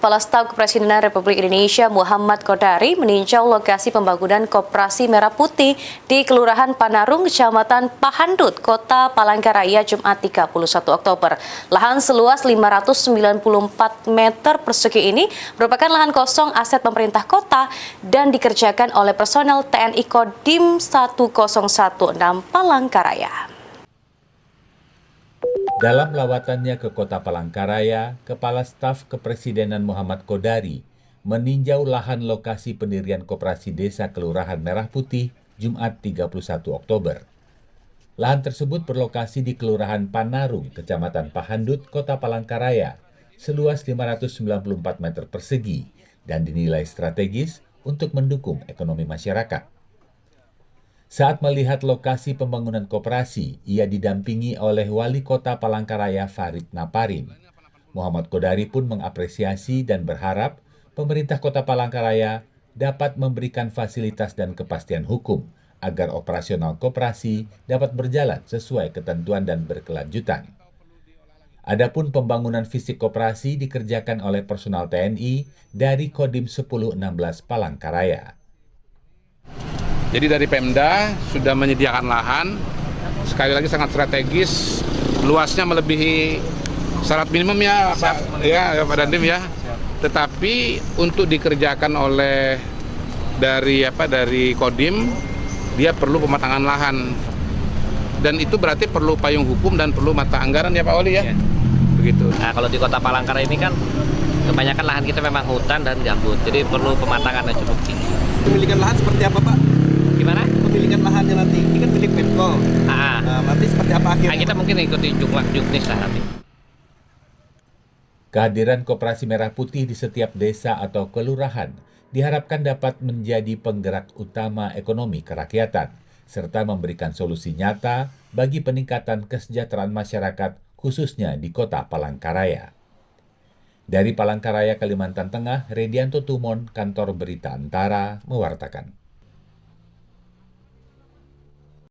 Kepala Staf Kepresidenan Republik Indonesia Muhammad Kodari meninjau lokasi pembangunan Koperasi Merah Putih di Kelurahan Panarung, Kecamatan Pahandut, Kota Palangkaraya, Jumat 31 Oktober. Lahan seluas 594 meter persegi ini merupakan lahan kosong aset pemerintah kota dan dikerjakan oleh personel TNI Kodim 1016 Palangkaraya. Dalam lawatannya ke Kota Palangkaraya, Kepala Staf Kepresidenan Muhammad Kodari meninjau lahan lokasi pendirian Koperasi Desa Kelurahan Merah Putih Jumat 31 Oktober. Lahan tersebut berlokasi di Kelurahan Panarung, Kecamatan Pahandut, Kota Palangkaraya, seluas 594 meter persegi dan dinilai strategis untuk mendukung ekonomi masyarakat. Saat melihat lokasi pembangunan koperasi, ia didampingi oleh Wali Kota Palangkaraya Farid Naparin. Muhammad Kodari pun mengapresiasi dan berharap pemerintah Kota Palangkaraya dapat memberikan fasilitas dan kepastian hukum agar operasional koperasi dapat berjalan sesuai ketentuan dan berkelanjutan. Adapun pembangunan fisik koperasi dikerjakan oleh personal TNI dari Kodim 1016 Palangkaraya. Jadi dari Pemda sudah menyediakan lahan, sekali lagi sangat strategis, luasnya melebihi syarat minimum ya Pak, Pak Dandim ya. Tetapi untuk dikerjakan oleh dari Kodim, dia perlu pematangan lahan. Dan itu berarti perlu payung hukum dan perlu mata anggaran ya Pak Oli ya. Begitu. Nah, kalau di Kota Palangkaraya ini kan kebanyakan lahan kita memang hutan dan gambut, jadi perlu pematangan yang cukup tinggi. Pemilikan lahan seperti apa Pak? Gimana? Pemilikan lahannya nanti, ini kan milik Menko. Nanti seperti apa akhirnya? Kita mungkin ikuti juknis lah nanti. Kehadiran Koperasi Merah Putih di setiap desa atau kelurahan diharapkan dapat menjadi penggerak utama ekonomi kerakyatan, serta memberikan solusi nyata bagi peningkatan kesejahteraan masyarakat, khususnya di Kota Palangkaraya. Dari Palangkaraya, Kalimantan Tengah, Redianto Tumon, Kantor Berita Antara, mewartakan.